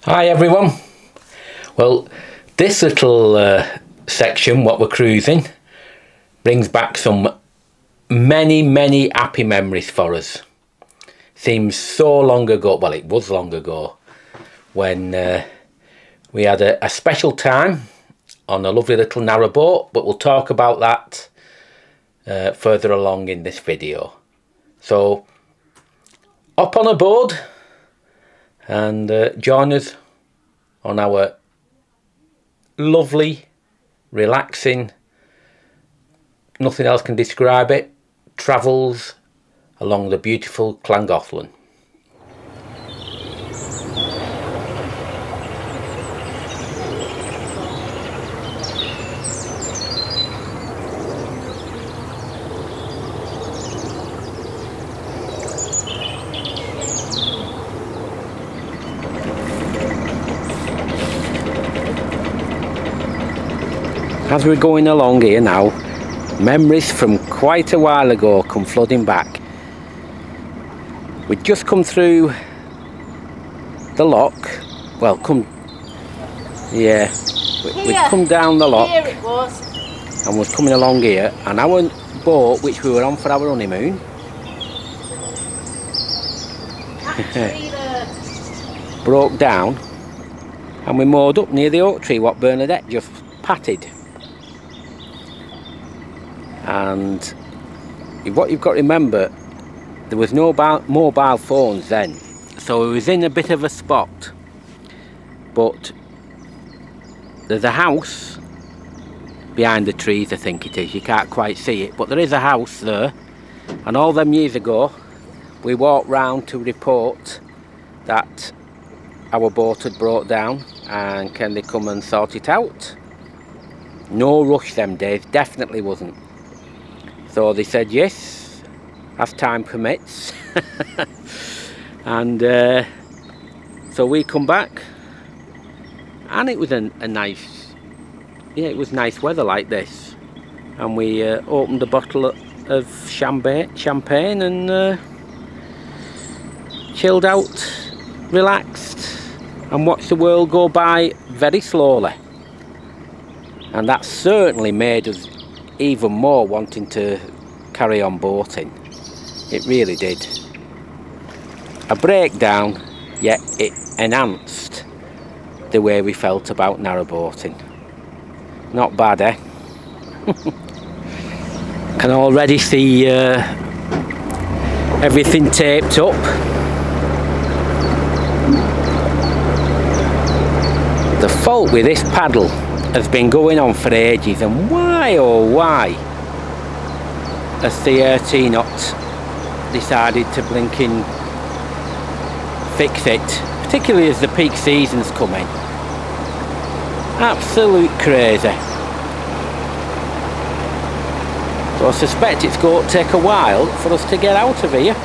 Hi everyone. Well, this little section what we're cruising brings back some many happy memories for us. Seems so long ago, well it was long ago, when we had a special time on a lovely little narrowboat, but we'll talk about that further along in this video. So hop on aboard and join us on our lovely, relaxing, nothing else can describe it, travels along the beautiful Llangollen. As we're going along here now, memories from quite a while ago come flooding back. We'd just come through the lock, well we'd come down the lock, here it was, and was coming along here, and our boat, which we were on for our honeymoon, broke down, and we moored up near the oak tree what Bernadette just patted. And what you've got to remember, there was no mobile phones then, so it was in a bit of a spot, but there's a house behind the trees, I think it is, you can't quite see it, but there is a house there, and all them years ago we walked round to report that our boat had broke down and can they come and sort it out. No rush them days, definitely wasn't. So they said yes, as time permits. And so we come back, and it was a nice, it was nice weather like this. And we opened a bottle of champagne and chilled out, relaxed, and watched the world go by very slowly. And that certainly made us even more wanting to carry on boating. It really did. A breakdown, yet it enhanced the way we felt about narrowboating. Not bad, eh? Can already see everything taped up. The fault with this paddle has been going on for ages, and why oh why has the RT not decided to blinking fix it, particularly as the peak season's coming. Absolute crazy. So I suspect it's going to take a while for us to get out of here.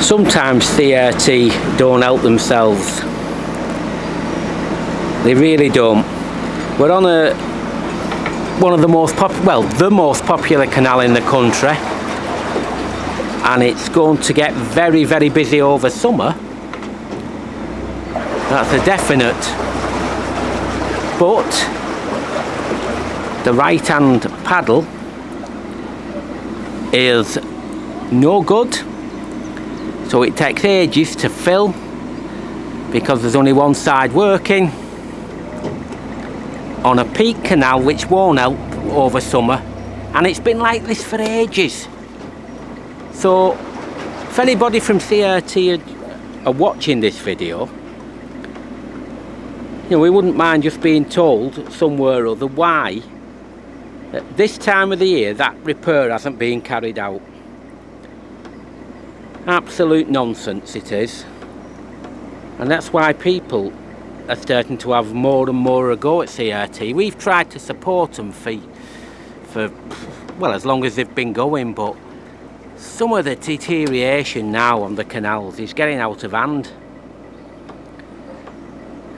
Sometimes CRT don't help themselves. They really don't. We're on one of the most the most popular canal in the country, and it's going to get very busy over summer. That's a definite. But the right-hand paddle is no good. So it takes ages to fill because there's only one side working on a peak canal, which won't help over summer, and it's been like this for ages. So if anybody from CRT are watching this video, you know, we wouldn't mind just being told somewhere or other why at this time of the year that repair hasn't been carried out. Absolute nonsense it is, and that's why people are starting to have more and more a go at CRT. We've tried to support them for well, as long as they've been going, but some of the deterioration now on the canals is getting out of hand.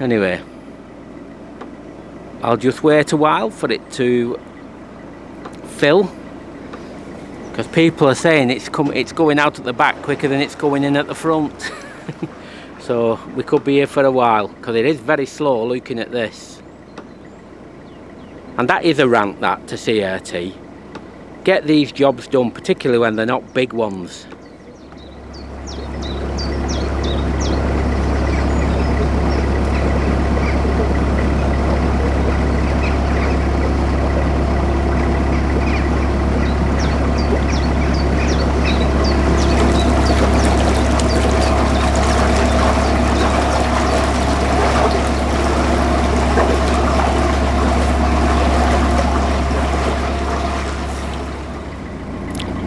Anyway, I'll just wait a while for it to fill, because people are saying it's going out at the back quicker than it's going in at the front. So we could be here for a while, because it is very slow looking at this. And that is a rant, that, to CRT. Get these jobs done, particularly when they're not big ones.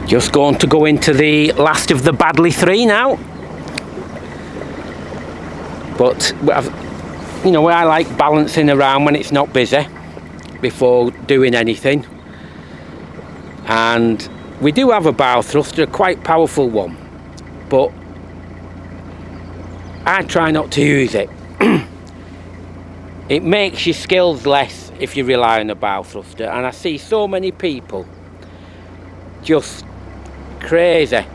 Just going to go into the last of the BADDILEY 3 now. But, you know, I like balancing around when it's not busy before doing anything. And we do have a bow thruster, a quite powerful one, but I try not to use it. It makes your skills less if you rely on a bow thruster, and I see so many people just crazy.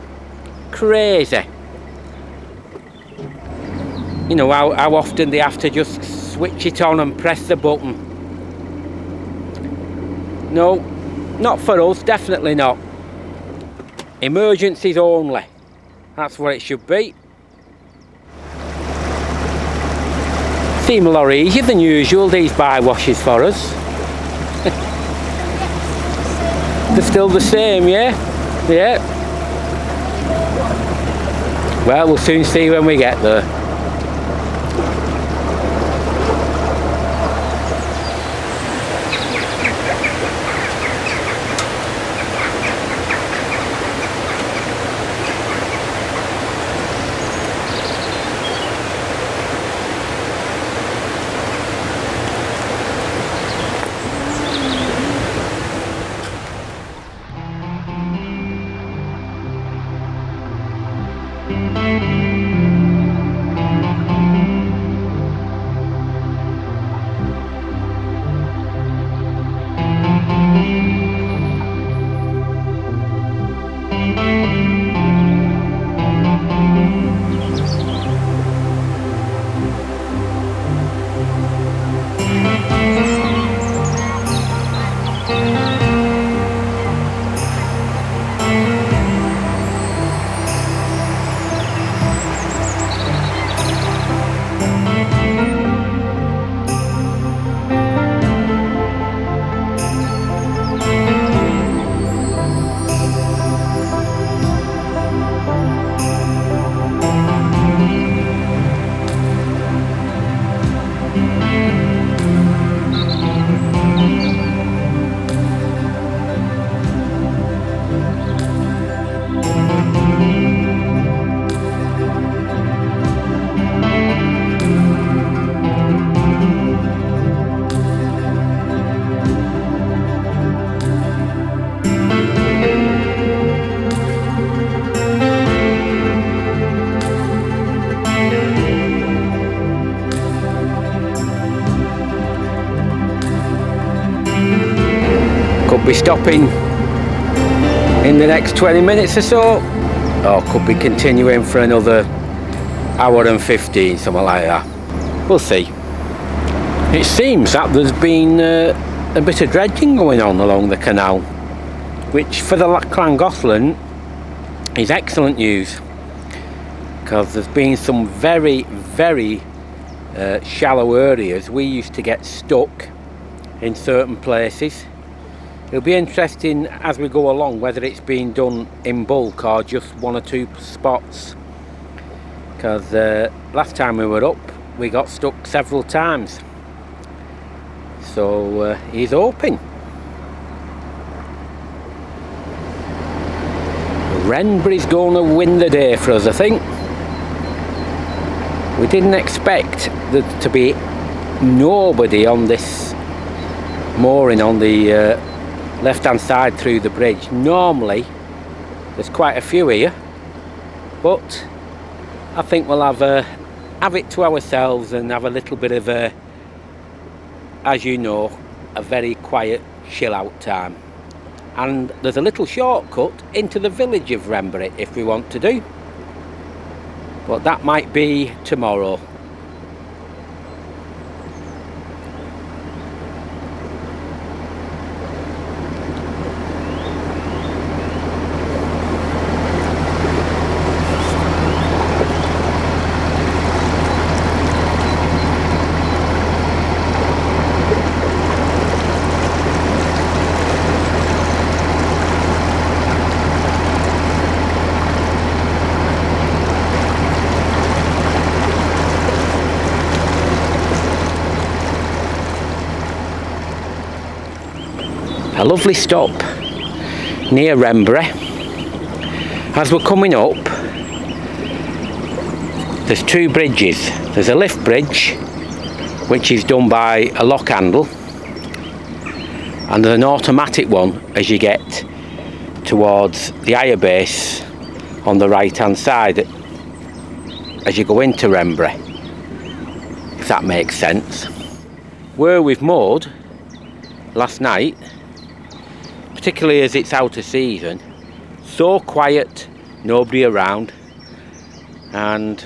You know, how often they have to just switch it on and press the button. No, not for us, definitely not. Emergencies only. That's what it should be. Seem a lot easier than usual, these bywashes for us. They're still the same, yeah? Yeah. Well, we'll soon see when we get there. Be stopping in the next 20 minutes or so, or could be continuing for another hour and 15, something like that. We'll see. It seems that there's been a bit of dredging going on along the canal, which for the Llangollen is excellent news, because there's been some very shallow areas. We used to get stuck in certain places, It'll be interesting as we go along whether it's been done in bulk or just 1 or 2 spots, because last time we were up we got stuck several times, so he's hoping. Renbury's going to win the day for us, I think. We didn't expect there to be nobody on this mooring on the left hand side through the bridge. Normally there's quite a few here, but I think we'll have it to ourselves and have a little bit of a, as you know, a very quiet chill out time. And there's a little shortcut into the village of Renbury if we want to do, but that might be tomorrow. A lovely stop near Renbury. As we're coming up, there's 2 bridges. There's a lift bridge, which is done by a lock handle, and there's an automatic one as you get towards the higher base on the right hand side as you go into Renbury, if that makes sense. Where we've moored last night, particularly as it's out of season, so quiet, nobody around, and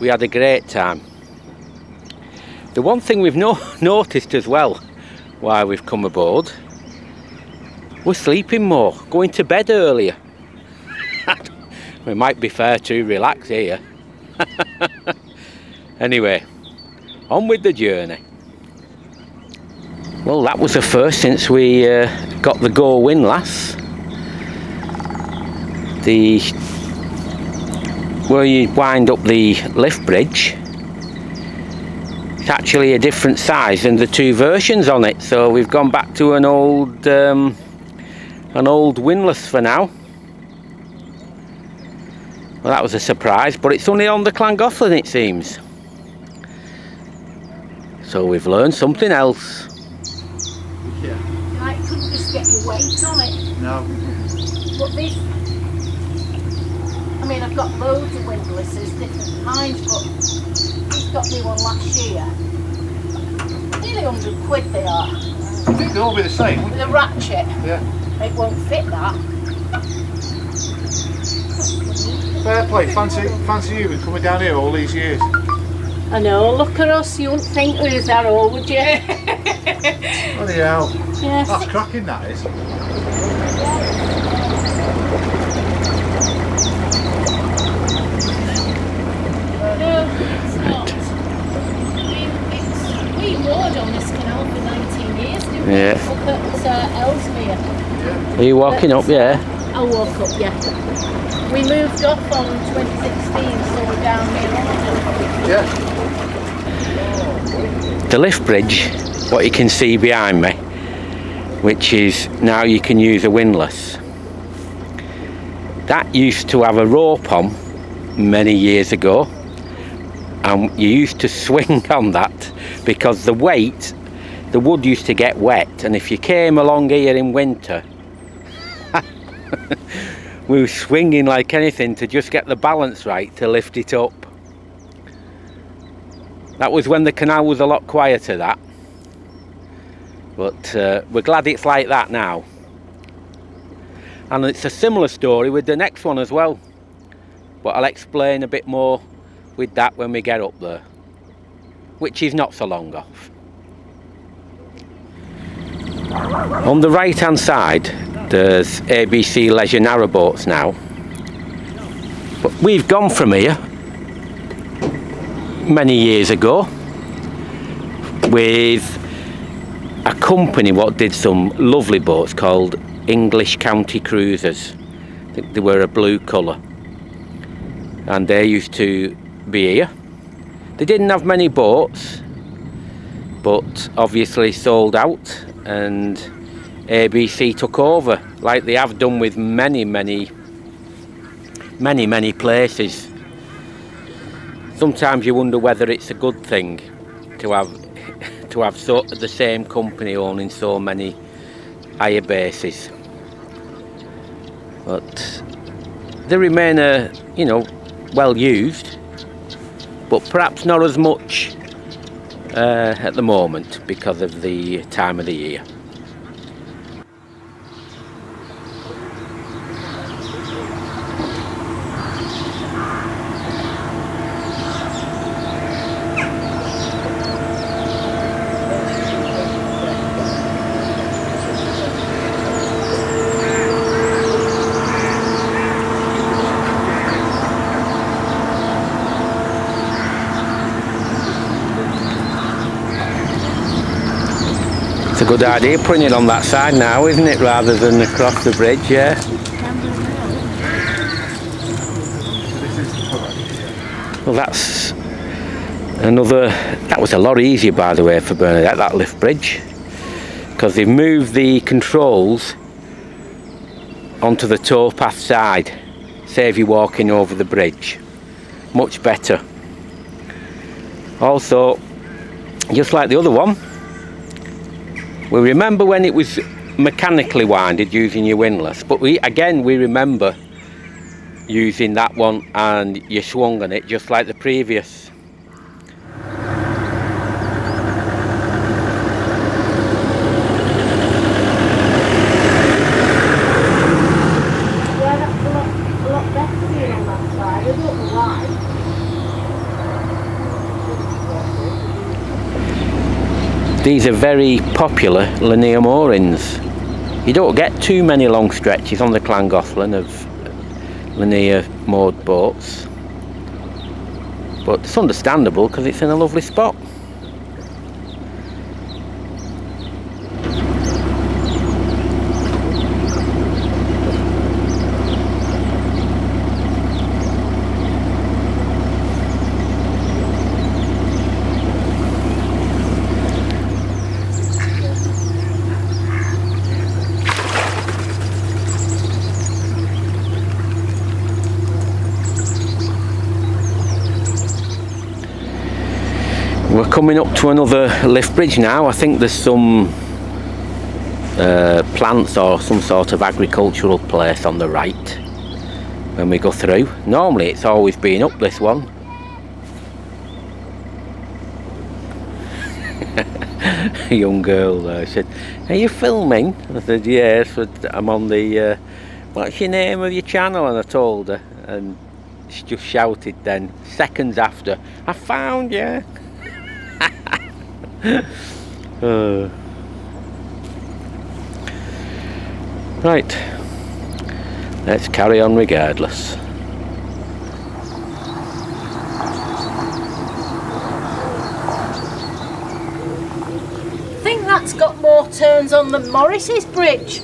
we had a great time. The one thing we've noticed as well while we've come aboard, we're sleeping more, going to bed earlier. We might be fair to relax here. Anyway, on with the journey. Well, that was the first since we got the Go windlass. Where you wind up the lift bridge, it's actually a different size than the 2 versions on it, so we've gone back to an old windlass for now. Well, that was a surprise, but it's only on the Llangollen, it seems. So we've learned something else. Yeah. I couldn't just get your weight on it. No. But this, I mean, I've got loads of windlasses, different kinds, but he's got me one last year. Nearly 100 quid they are. I think they'll all be the same. With a ratchet. Yeah. It won't fit that. Fair play. Fancy you been coming down here all these years. I know, look at us, you wouldn't think we was that old, would you? Bloody hell. Yes. That's cracking, that is. No, it's not. We moored on this canal for 19 years, didn't we? Yeah. Up at Ellesmere. Yeah. Are you walking up? Yeah. I'll walk up, yeah. We moved off on 2016, so we're down near London. Yeah. The lift bridge, what you can see behind me, which is now you can use a windlass, that used to have a rope on many years ago, and you used to swing on that because the weight, the wood used to get wet, and if you came along here in winter we were swinging like anything to just get the balance right to lift it up. That was when the canal was a lot quieter, that. But we're glad it's like that now. And it's a similar story with the next one as well. But I'll explain a bit more with that when we get up there, which is not so long off. On the right hand side, there's ABC Leisure Narrowboats now. But we've gone from here many years ago with a company what did some lovely boats called English County Cruisers. I think they were a blue colour, and they used to be here. They didn't have many boats, but obviously sold out, and ABC took over, like they have done with many places. Sometimes you wonder whether it's a good thing to have the same company owning so many higher bases, but they remain you know, well used, but perhaps not as much at the moment because of the time of the year. It's a good idea putting it on that side now, isn't it, rather than across the bridge, yeah. Well, that's another, that was a lot easier, by the way, for Bernadette, that lift bridge, because they've moved the controls onto the towpath side, save you walking over the bridge. Much better. Also, just like the other one, we remember when it was mechanically winded using your windlass, but we remember using that one and you swung on it just like the previous. Yeah, that's a lot better being on that side. I don't know why. These are very popular linear moorings. You don't get too many long stretches on the Llangollen of linear moored boats, but it's understandable because it's in a lovely spot. We're coming up to another lift bridge now. I think there's some plants or some sort of agricultural place on the right when we go through. Normally it's always been up this one. A young girl there said, "Are you filming?" I said, "Yes, but I'm on the what's your name of your channel?" And I told her, and she just shouted then, seconds after, "I found you." Right, let's carry on regardless. I think that's got more turns on than Morris's bridge.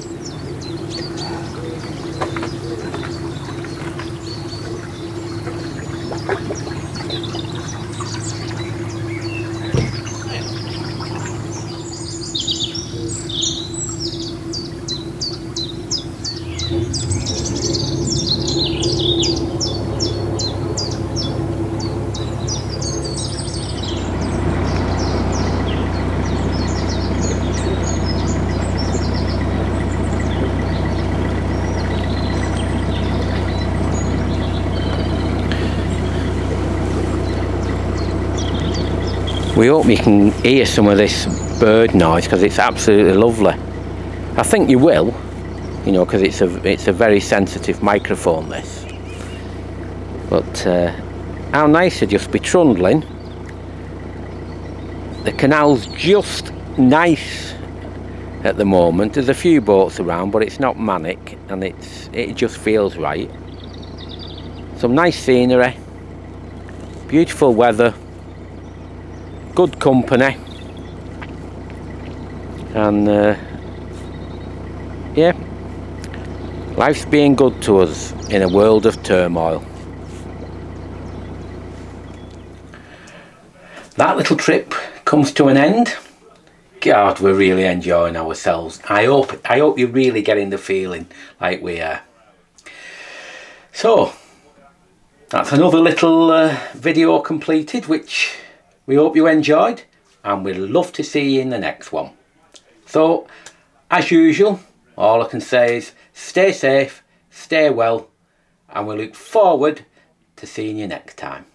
We hope you can hear some of this bird noise because it's absolutely lovely. I think you will, you know, because it's a very sensitive microphone, this. But how nice to just be trundling. The canal's just nice at the moment. There's a few boats around, but it's not manic, and it just feels right. Some nice scenery, beautiful weather, good company, And yeah, life's being good to us in a world of turmoil. That little trip comes to an end. God, we're really enjoying ourselves. I hope you're really getting the feeling like we are. So that's another little video completed, which we hope you enjoyed, and we'd love to see you in the next one. So as usual, all I can say is stay safe, stay well, and we look forward to seeing you next time.